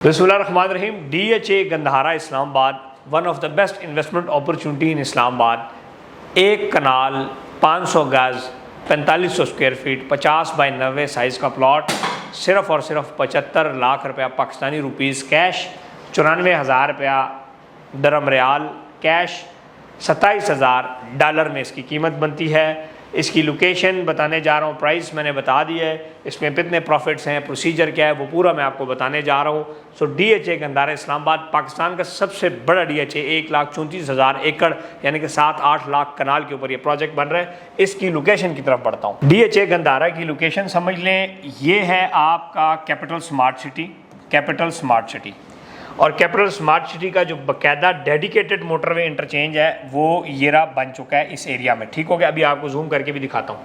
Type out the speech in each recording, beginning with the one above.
बिस्मिल्लाहिर्रहमानिर्रहीम। DHA Gandhara Islamabad, one of the best investment opportunity in Islamabad. एक कनाल 500 गज 4500 स्क्वायर फीट 50 बाई 90 साइज़ का प्लॉट, सिर्फ़ और सिर्फ 75 लाख रुपया पाकिस्तानी रुपीज़ कैश, 94,000 रुपया दरम रियाल कैश, 27,000 डॉलर में इसकी कीमत बनती है। इसकी लोकेशन बताने जा रहा हूँ, प्राइस मैंने बता दी है, इसमें कितने प्रॉफिट्स हैं, प्रोसीजर क्या है, वो पूरा मैं आपको बताने जा रहा हूँ। सो DHA गंधारा इस्लामाबाद पाकिस्तान का सबसे बड़ा DHA, 1,34,000 एकड़ यानी कि 7-8 लाख कनाल के ऊपर ये प्रोजेक्ट बन रहा है। इसकी लोकेशन की तरफ बढ़ता हूँ। DHA गंधारा की लोकेशन समझ लें, ये है आपका कैपिटल स्मार्ट सिटी और कैपिटल स्मार्ट सिटी का जो बाकायदा डेडिकेटेड मोटरवे इंटरचेंज है वो ये रहा बन चुका है इस एरिया में। ठीक हो गया, अभी आपको जूम करके भी दिखाता हूँ।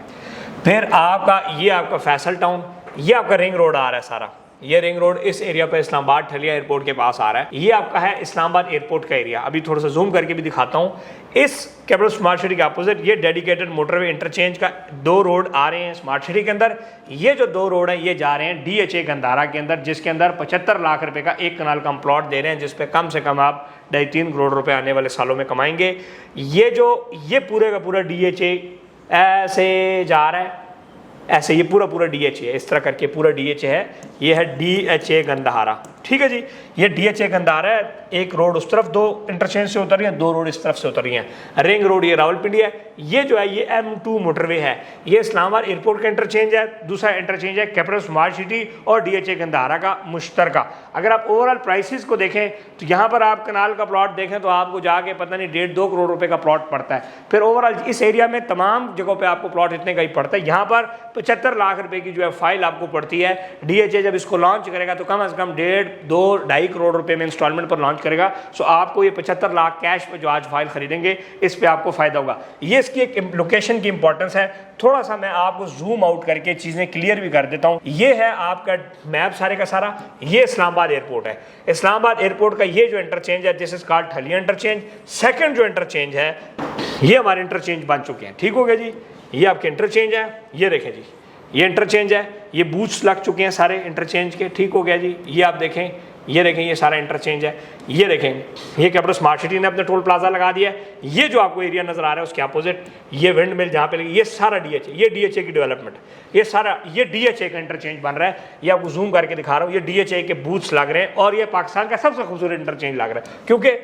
फिर ये आपका फैसल टाउन, ये आपका रिंग रोड आ रहा है सारा, ये रिंग रोड इस एरिया पर इस्लामाबाद ठलिया एयरपोर्ट के पास आ रहा है। ये आपका है इस्लामाबाद एयरपोर्ट का एरिया। अभी थोड़ा सा जूम करके भी दिखाता हूँ। इस कैपिटल स्मार्ट सिटी के अपोजिट ये डेडिकेटेड मोटरवे इंटरचेंज का 2 रोड आ रहे हैं स्मार्ट सिटी के अंदर। ये जो 2 रोड हैं ये जा रहे हैं DHA गंधारा के अंदर, जिसके अंदर 75 लाख रुपए का एक कनाल का हम प्लॉट दे रहे हैं, जिसपे कम से कम आप 2.5-3 करोड़ रुपए आने वाले सालों में कमाएंगे। ये पूरे का पूरा DHA ऐसे जा रहा है, ऐसे ये पूरा DHA है, इस तरह करके पूरा DHA है। ये है DHA गंधारा। ठीक है जी, ये DHA गंधारा है। एक रोड उस तरफ 2 इंटरचेंज से उतर रही है, 2 रोड इस तरफ से उतर रही हैं। रिंग रोड ये रावलपिंडी है। ये जो है ये M2 मोटरवे है। ये इस्लामाबाद एयरपोर्ट का इंटरचेंज है। दूसरा इंटरचेंज है कैपिटल स्मार्ट सिटी और DHA गंधारा का मुश्तरका। अगर आप ओवरऑल प्राइसेस को देखें तो यहाँ पर आप कनाल का प्लॉट देखें तो आपको जाके पता नहीं 1.5-2 करोड़ रुपए का प्लॉट पड़ता है। फिर ओवरऑल इस एरिया में तमाम जगहों पर आपको प्लॉट इतने का ही पड़ता है। यहाँ पर 75 लाख रुपए की जो है फाइल आपको पड़ती है। DHA जब इसको लॉन्च करेगा तो कम से कम 1.5-2-2.5 करोड़ रुपए में इंस्टॉलमेंट पर लॉन्च करेगा। सो आपको ये 75 लाख कैश पे जो आज फाइल खरीदेंगे इस पे आपको फायदा होगा। ये इसकी एक लोकेशन की इंपॉर्टेंस है। थोड़ा सा मैं आपको जूम आउट करके चीजें क्लियर भी कर देता हूँ। ये है आपका मैप सारे का सारा। ये इस्लामाबाद एयरपोर्ट है। इस्लामाबाद एयरपोर्ट का ये जो इंटरचेंज है, this is called Thaliya interchange. Second जो इंटरचेंज है, ये हमारे इंटरचेंज बन चुके हैं। ठीक हो गया जी, ये आपके इंटरचेंज है। ये देखें जी, ये इंटरचेंज है। ये बूथ्स लग चुके हैं सारे इंटरचेंज के। ठीक हो गया जी, ये आप देखें, ये देखें, ये सारा इंटरचेंज है। ये देखें, ये कैपिटल स्मार्ट सिटी ने अपने टोल प्लाजा लगा दिया है। ये जो आपको एरिया नजर आ रहा है उसके अपोजिट ये विंड मिल जहाँ पे लगी, ये सारा DHA, ये DHA की डेवलपमेंट, ये सारा ये DHA का इंटरचेंज बन रहा है। ये आपको जूम करके दिखा रहा हूँ। ये DHA के बूथ्स लग रहे हैं और ये पाकिस्तान का सबसे खूबसूरत इंटरचेंज लग रहा है क्योंकि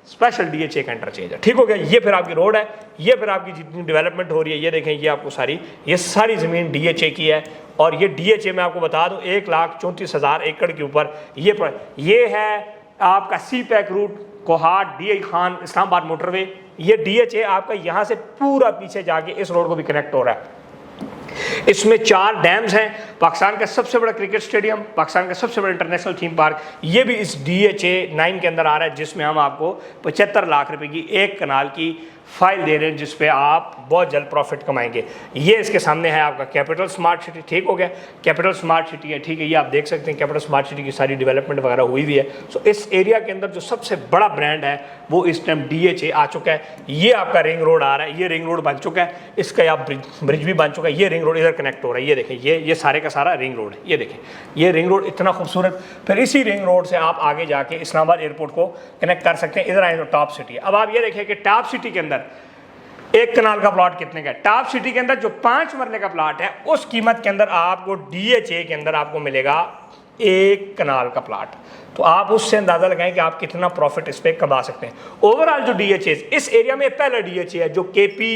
स्पेशल DHA का इंटरचेंज है। ठीक हो गया, ये फिर आपकी रोड है। ये फिर आपकी जितनी डेवलपमेंट हो रही है, ये देखें, ये आपको ये सारी ज़मीन DHA की है। और ये DHA मैं आपको बता दूं 1,34,000 एकड़ के ऊपर ये है आपका CPEC route Kohat DI Khan Islamabad motorway. ये DHA आपका यहाँ से पूरा पीछे जाके इस रोड को भी कनेक्ट हो रहा है। इसमें 4 डैम्स हैं। पाकिस्तान का सबसे बड़ा क्रिकेट स्टेडियम, पाकिस्तान का सबसे बड़ा इंटरनेशनल थीम पार्क, ये भी इस DHA 9 के अंदर आ रहा है, जिसमें हम आपको 75 लाख रुपए की एक कनाल की फाइल दे रहे हैं, जिस पे आप बहुत जल्द प्रॉफिट कमाएंगे। ये इसके सामने है आपका कैपिटल स्मार्ट सिटी। ठीक हो गया, कैपिटल स्मार्ट सिटी है। ठीक है, ये आप देख सकते हैं कैपिटल स्मार्ट सिटी की सारी डेवलपमेंट वगैरह हुई हुई है। सो इस एरिया के अंदर जो सबसे बड़ा ब्रांड है वो इस टाइम DHA आ चुका है। ये आपका रिंग रोड आ रहा है, ये रिंग रोड बन चुका है, इसका आप ब्रिज भी बन चुका है। ये रिंग रोड इधर कनेक्ट हो रहा है। ये देखें, ये सारे का सारा रिंग रोड है। ये देखें, ये रिंग रोड इतना खूबसूरत। फिर इसी रिंग रोड से आप आगे जाके इस्लामाबाद एयरपोर्ट को कनेक्ट कर सकते हैं। इधर आए तो टॉप सिटी है। अब आप ये देखें कि टॉप सिटी के अंदर एक कनाल का प्लॉट कितने का है। टॉप सिटी के अंदर जो 5 मरले का प्लॉट है उस कीमत के अंदर आपको DHA के अंदर आपको मिलेगा 1 कनाल का प्लॉट। तो आप उससे अंदाजा लगाएं कि आप कितना प्रॉफिट इस पे कमा सकते हैं। ओवरऑल जो DHA इस एरिया में पहला DHA है, जो KP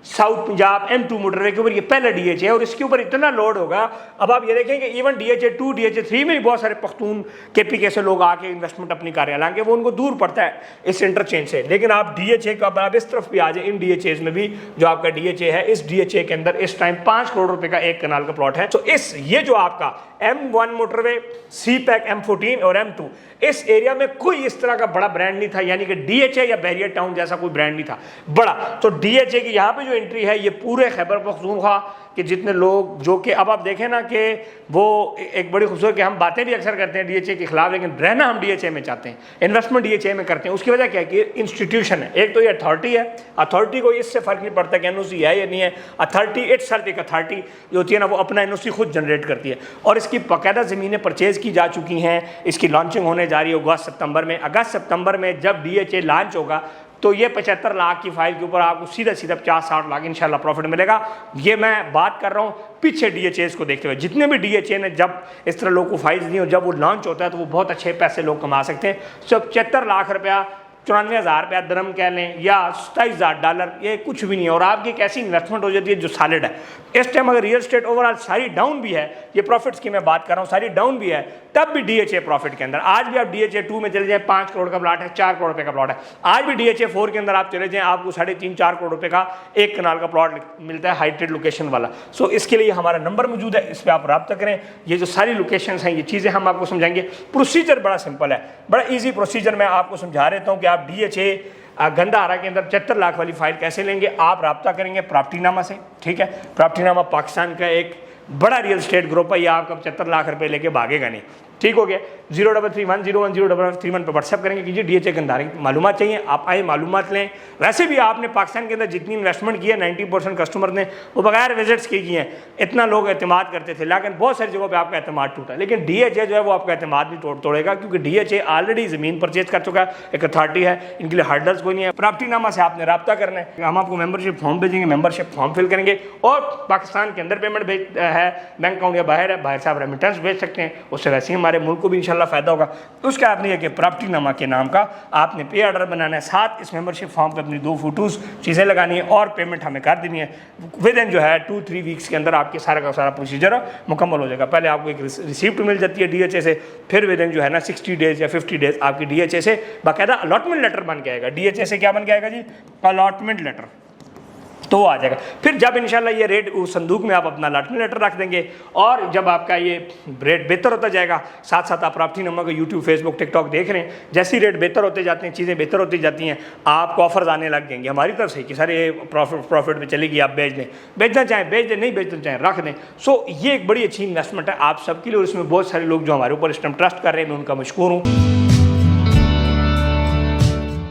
south Punjab M2 motorway के ऊपर ये पहला DHA है और इसके ऊपर इतना लोड होगा। अब आप ये देखें कि इवन DHA 2 DHA 3 में भी बहुत सारे पख्तून KP के से लोग आके इन्वेस्टमेंट अपनी कर रहे हैं, हालांकि वो उनको दूर पड़ता है इस इंटरचेंज से। लेकिन आप DHA का आप इस तरफ भी आ जाए, इन DHAs में भी जो आपका DHA है, इस DHA के अंदर इस टाइम 5 करोड़ रुपए का एक कनाल का प्लॉट है। तो ये जो आपका M1 मोटरवे, CPEC M14 और M2, इस एरिया में कोई इस तरह का बड़ा ब्रांड नहीं था, यानी कि DHA या बैरियर टाउन जैसा कोई ब्रांड नहीं था बड़ा। तो DHA की यहाँ पे जो जो एंट्री है ये पूरे खैबर पख्तूनख्वा कि जितने लोग जो कि अब आप देखें ना कि वो एक बड़ी खूबसूरत कि हम बातें भी अक्सर करते हैं डीएचए के खिलाफ, लेकिन रहना हम डीएचए में चाहते हैं, इन्वेस्टमेंट डीएचए में करते हैं। उसकी वजह क्या है कि इंस्टीट्यूशन है, एक तो ये अथॉरिटी है, अथॉरिटी को इससे फ़र्क नहीं पड़ता कि एनओसी है या नहीं है। अथॉरिटी इट्स सेल्फ एक अथॉरिटी जो होती है ना वो अपना एनओसी खुद जनरेट करती है और इसकी बाकायदा ज़मीनें परचेज़ की जा चुकी हैं। इसकी लॉन्चिंग होने जा रही है अगस्त सितंबर में जब डीएचए लॉन्च होगा तो ये 75 लाख की फाइल के ऊपर आपको सीधा 50-60 लाख इंशाल्लाह प्रॉफिट मिलेगा। ये मैं बात कर रहा हूँ पीछे डीएचएस को देखते हुए। जितने भी डीएचए ने जब इस तरह लोगों को फाइल्स दी और जब वो लॉन्च होता है तो वो बहुत अच्छे पैसे लोग कमा सकते हैं। सिर्फ 75 लाख रुपया, 94,000 रुपया दरम कह लें या $27,000, ये कुछ भी नहीं है और आपकी एक ऐसी इन्वेस्टमेंट हो जाती है जो सॉलिड है। इस टाइम अगर रियल एस्टेट ओवरऑल सारी डाउन भी है, ये प्रॉफिट्स की मैं बात कर रहा हूँ, सारी डाउन भी है, तब भी डीएचए प्रॉफिट के अंदर। आज भी आप डीएचए 2 में चले जाएं, 5 करोड़ का प्लॉट है, 4 करोड़ रुपए का प्लॉट है। आज भी डीएचए 4 के अंदर आप चले जाएं, आपको 3.5-4 करोड़ रुपए का एक कनाल का प्लॉट मिलता है, हाइटेड लोकेशन वाला। सो इसके लिए हमारा नंबर मौजूद है, इस पर आप रब्ता करें। ये जो सारी लोकेशन हैं, ये चीज़ें हम आपको समझाएंगे। प्रोसीजर बड़ा सिंपल है, बड़ा ईजी प्रोसीजर मैं आपको समझा देता हूँ कि आप डीएचए गंधारा के अंदर 75 लाख वाली फाइल कैसे लेंगे। आप रब्ता करेंगे प्रॉपर्टीनामा से, ठीक है। प्रॉपर्टीनामा पाकिस्तान का एक बड़ा रियल एस्टेट ग्रुप है, ये आपका 75 लाख रुपए लेके भागेगा नहीं, ठीक हो गया। 0331010531 पर व्हाट्सएप करेंगे कि जी डीएचए गंधारे की मालूमात चाहिए, आप आए मालूमात लें। वैसे भी आपने पाकिस्तान के अंदर जितनी इन्वेस्टमेंट की है 90% कस्टमर ने वो बगैर विजिट्स की हैं। इतना लोग एतमाद करते थे, लेकिन बहुत सारी जगहों पे आपका एतमाद टूटा। लेकिन डीएचए जो है वो आपका एतमाद नहीं तोड़ेगा, क्योंकि डीएचए ऑलरेडी ज़मीन परचेज कर चुका है, एक अथॉरिटी है, इनके लिए हर्डल्स कोई नहीं है। प्रॉपर्टीनामा से आपने रब्ता करना है, हम आपको मेंबरशिप फॉर्म भेजेंगे, मेंबरशिप फॉर्म फिल करेंगे और पाकिस्तान के अंदर पेमेंट है बैंक अकाउंट या बाहर है, बाहर से आप रेमिटेंस भेज सकते हैं, उससे वैसे ही हमारे मुल्क को भी इंशाल्लाह फ़ायदा होगा। तो उसका आपने यह कि प्रॉपर्टीनामा के नाम का आपने पे ऑर्डर बनाना है, साथ इस मेंबरशिप फॉर्म पे अपनी 2 फोटोज़ चीज़ें लगानी है और पेमेंट हमें कर देनी है। विद इन जो है 2-3 वीक्स के अंदर आपके सारा का सारा प्रोसीजर मुकम्मल हो जाएगा। पहले आपको एक रिसिप्ट मिल जाती है डीएचए से, फिर विद इन जो है ना 60 डेज़ या 50 डेज़ आपकी डीएचए से बाकायदा अलॉटमेंट लेटर बन के आएगा। डीएचए से क्या बन के आएगा जी? अलॉटमेंट लेटर, तो वो आ जाएगा। फिर जब इंशाल्लाह ये रेट उस संदूक में आप अपना अलॉटमेंट लेटर रख देंगे और जब आपका ये रेट बेहतर होता जाएगा, साथ साथ आप प्रॉपर्टीनामा का यूट्यूब, फेसबुक, टिकटॉक देख रहे हैं, जैसी रेट बेहतर होते जाते हैं, चीज़ें बेहतर होती जाती हैं, आपको ऑफर्स आने लग जाएंगे हमारी तरफ से कि सर ये प्रॉफिट में चलेगी, आप बेच दें, बेचना चाहें बेच दें, नहीं बेचना चाहें रख दें। सो ये एक बड़ी अच्छी इन्वेस्टमेंट है आप सबके लिए और इसमें बहुत सारे लोग जो हमारे ऊपर इस टाइम ट्रस्ट कर रहे हैं, मैं उनका मशकूर हूँ।